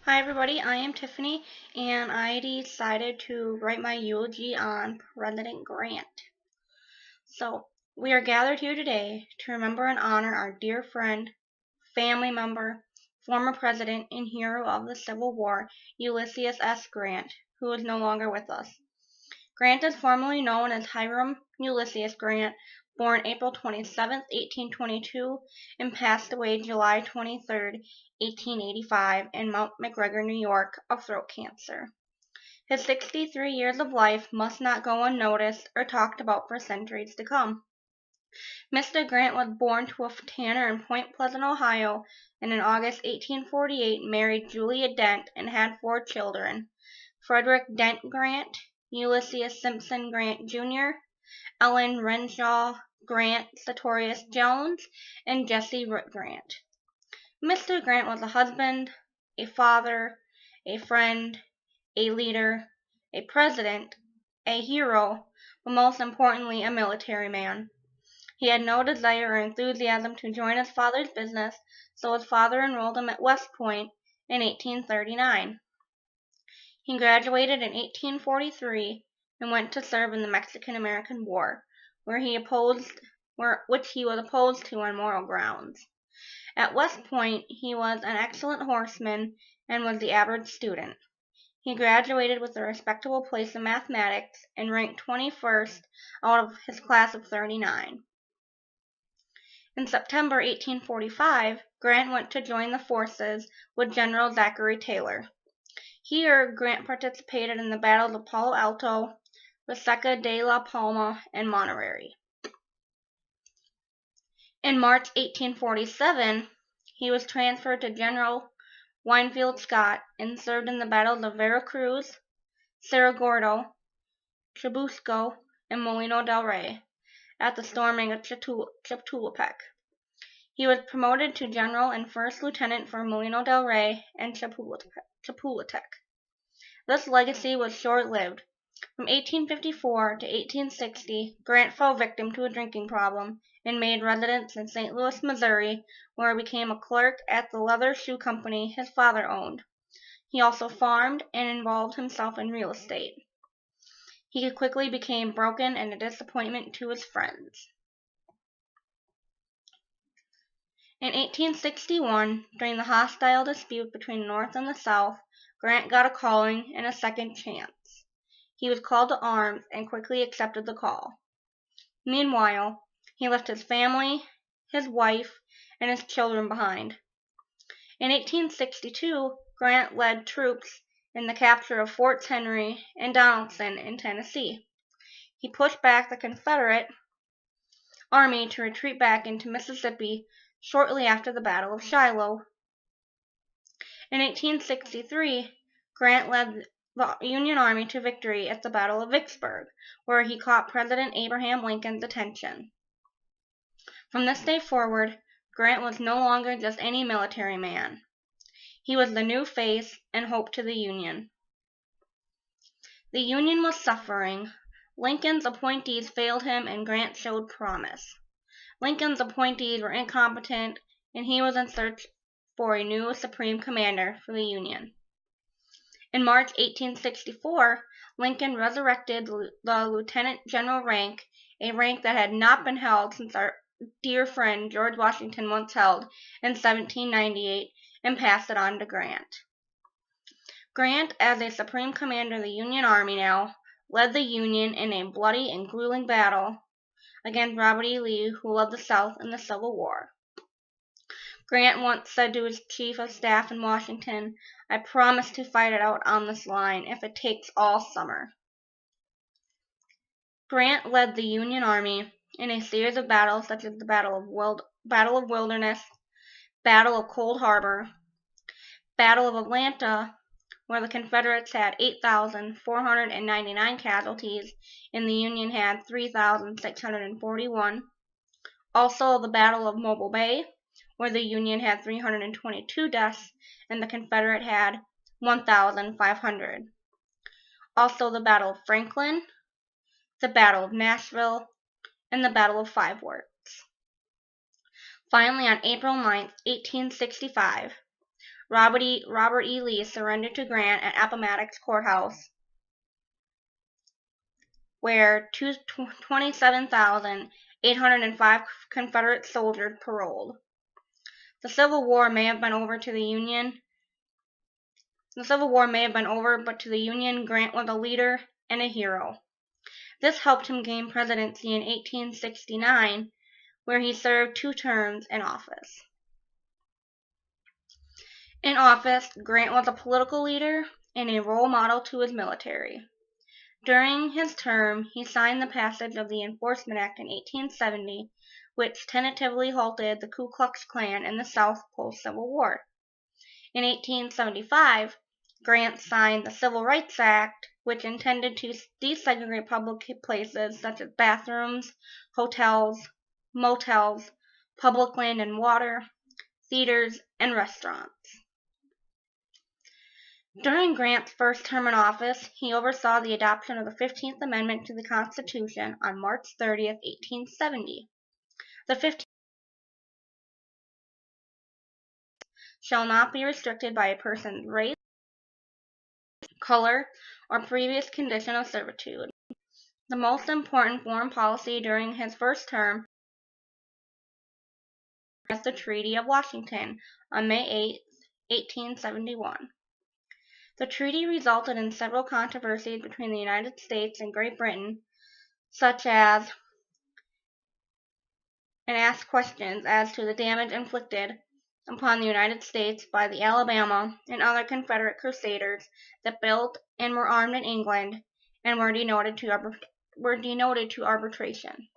Hi everybody, I am Tiffany, and I decided to write my eulogy on President Grant. So, we are gathered here today to remember and honor our dear friend, family member, former president, and hero of the Civil War, Ulysses S. Grant, who is no longer with us. Grant is formerly known as Hiram Ulysses Grant, born April 27, 1822, and passed away July 23, 1885, in Mount McGregor, New York, of throat cancer. His 63 years of life must not go unnoticed or talked about for centuries to come. Mr. Grant was born to a tanner in Point Pleasant, Ohio, and in August 1848 married Julia Dent and had 4 children: Frederick Dent Grant, Ulysses Simpson Grant Jr., Ellen Renshaw Grant Sartorius Jones, and Jessie Root Grant. Mr. Grant was a husband, a father, a friend, a leader, a president, a hero, but most importantly, a military man. He had no desire or enthusiasm to join his father's business, so his father enrolled him at West Point in 1839. He graduated in 1843 and went to serve in the Mexican-American War, which he was opposed to on moral grounds. At West Point, he was an excellent horseman and was the average student. He graduated with a respectable place in mathematics and ranked 21st out of his class of 39. In September 1845, Grant went to join the forces with General Zachary Taylor. Here, Grant participated in the battles of Palo Alto, Resaca de la Palma, and Monterrey. In March 1847, he was transferred to General Winfield Scott and served in the battles of Veracruz, Cerro Gordo, Churubusco, and Molino del Rey, at the storming of Chapultepec. He was promoted to general and first lieutenant for Molino del Rey and Chapultepec. This legacy was short-lived. From 1854 to 1860, Grant fell victim to a drinking problem and made residence in St. Louis, Missouri, where he became a clerk at the leather shoe company his father owned. He also farmed and involved himself in real estate. He quickly became broken and a disappointment to his friends. In 1861, during the hostile dispute between the North and the South, Grant got a calling and a second chance. He was called to arms and quickly accepted the call. Meanwhile, he left his family, his wife, and his children behind. In 1862, Grant led troops in the capture of Forts Henry and Donelson in Tennessee. He pushed back the Confederate army to retreat back into Mississippi shortly after the Battle of Shiloh. In 1863, Grant led the Union Army to victory at the Battle of Vicksburg, where he caught President Abraham Lincoln's attention. From this day forward, Grant was no longer just any military man. He was the new face and hope to the Union. The Union was suffering. Lincoln's appointees failed him, and Grant showed promise. Lincoln's appointees were incompetent, and he was in search for a new supreme commander for the Union. In March 1864, Lincoln resurrected the lieutenant general rank, a rank that had not been held since our dear friend George Washington once held in 1798, and passed it on to Grant. Grant, as a supreme commander of the Union Army now, led the Union in a bloody and grueling battle against Robert E. Lee, who led the South in the Civil War. Grant once said to his chief of staff in Washington, "I promise to fight it out on this line if it takes all summer." Grant led the Union Army in a series of battles such as the Battle of Wilderness, Battle of Cold Harbor, Battle of Atlanta, where the Confederates had 8,499 casualties and the Union had 3,641. Also the Battle of Mobile Bay, where the Union had 322 deaths and the Confederate had 1,500. Also the Battle of Franklin, the Battle of Nashville, and the Battle of Five Works. Finally, on April 9, 1865, Robert E. Lee surrendered to Grant at Appomattox Courthouse, where 27,805 Confederate soldiers paroled. The Civil War may have been over, but to the Union, Grant was a leader and a hero. This helped him gain presidency in 1869, where he served 2 terms in office. In office, Grant was a political leader and a role model to his military. During his term, he signed the passage of the Enforcement Act in 1870, which tentatively halted the Ku Klux Klan in the South post-Civil War. In 1875, Grant signed the Civil Rights Act, which intended to desegregate public places such as bathrooms, hotels, motels, public land and water, theaters, and restaurants. During Grant's first term in office, he oversaw the adoption of the 15th Amendment to the Constitution on March 30, 1870. The 15th shall not be restricted by a person's race, color, or previous condition of servitude. The most important foreign policy during his first term was the Treaty of Washington on May 8, 1871. The treaty resulted in several controversies between the United States and Great Britain, such as and asked questions as to the damage inflicted upon the United States by the Alabama and other Confederate crusaders that built and were armed in England and were denoted to arbitration.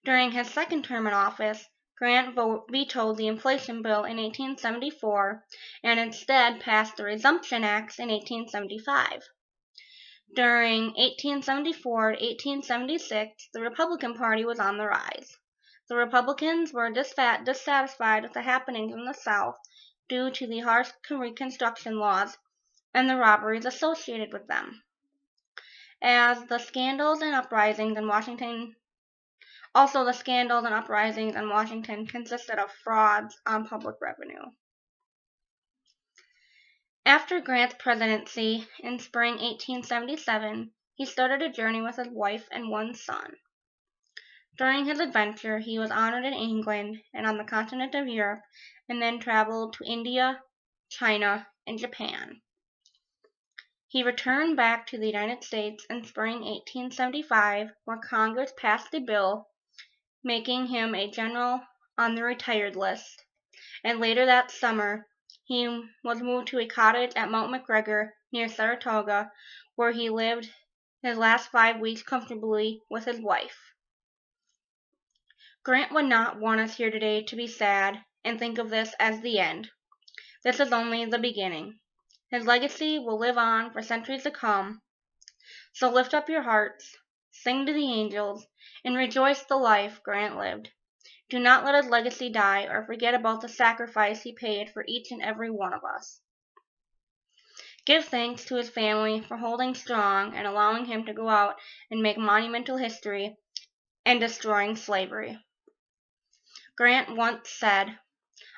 During his second term in office, Grant vetoed the Inflation Bill in 1874 and instead passed the Resumption Acts in 1875. During 1874 to 1876, the Republican Party was on the rise. The Republicans were dissatisfied with the happenings in the South due to the harsh Reconstruction laws and the robberies associated with them. The scandals and uprisings in Washington consisted of frauds on public revenue. After Grant's presidency in spring 1877, he started a journey with his wife and 1 son. During his adventure, he was honored in England and on the continent of Europe, and then traveled to India, China, and Japan. He returned back to the United States in spring 1875, where Congress passed a bill making him a general on the retired list, and later that summer, he was moved to a cottage at Mount McGregor near Saratoga, where he lived his last 5 weeks comfortably with his wife. Grant would not want us here today to be sad and think of this as the end. This is only the beginning. His legacy will live on for centuries to come. So lift up your hearts, sing to the angels, and rejoice the life Grant lived. Do not let his legacy die or forget about the sacrifice he paid for each and every one of us. Give thanks to his family for holding strong and allowing him to go out and make monumental history and destroying slavery. Grant once said,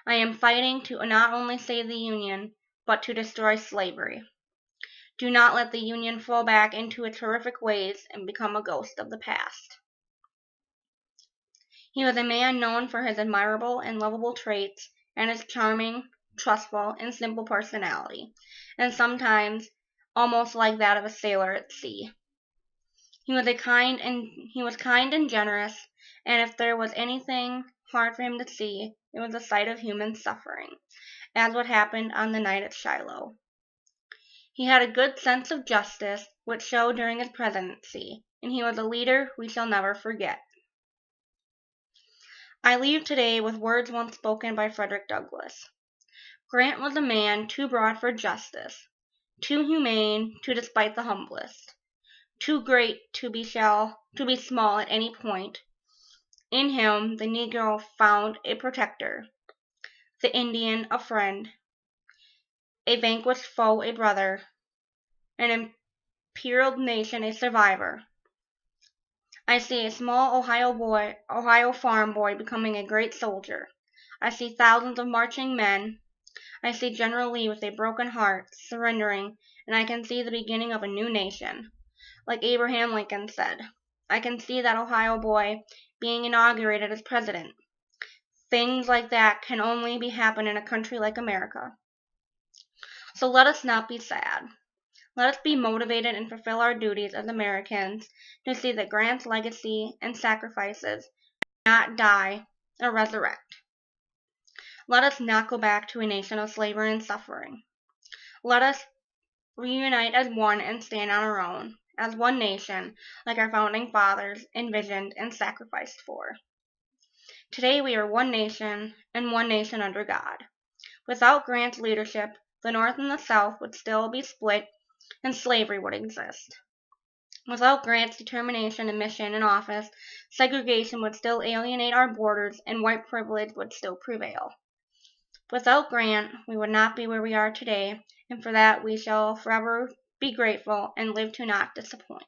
"I am fighting to not only save the Union, but to destroy slavery. Do not let the Union fall back into its horrific ways and become a ghost of the past." He was a man known for his admirable and lovable traits and his charming, trustful, and simple personality, and sometimes almost like that of a sailor at sea. He was kind and generous, and if there was anything hard for him to see, it was the sight of human suffering, as what happened on the night at Shiloh. He had a good sense of justice, which showed during his presidency, and he was a leader we shall never forget. I leave today with words once spoken by Frederick Douglass. Grant was a man too broad for justice, too humane to despite the humblest, too great to be small at any point. In him the Negro found a protector, the Indian a friend, a vanquished foe a brother, an imperiled nation a survivor. I see a small Ohio farm boy becoming a great soldier. I see thousands of marching men, I see General Lee with a broken heart, surrendering, and I can see the beginning of a new nation. Like Abraham Lincoln said, I can see that Ohio boy being inaugurated as president. Things like that can only happen in a country like America. So let us not be sad. Let us be motivated and fulfill our duties as Americans to see that Grant's legacy and sacrifices do not die or resurrect. Let us not go back to a nation of slavery and suffering. Let us reunite as one and stand on our own, as one nation, like our founding fathers envisioned and sacrificed for. Today we are one nation, and one nation under God. Without Grant's leadership, the North and the South would still be split, and slavery would exist. Without Grant's determination and mission in office, segregation would still alienate our borders, and white privilege would still prevail. Without Grant, we would not be where we are today, and for that we shall forever be grateful and live to not disappoint.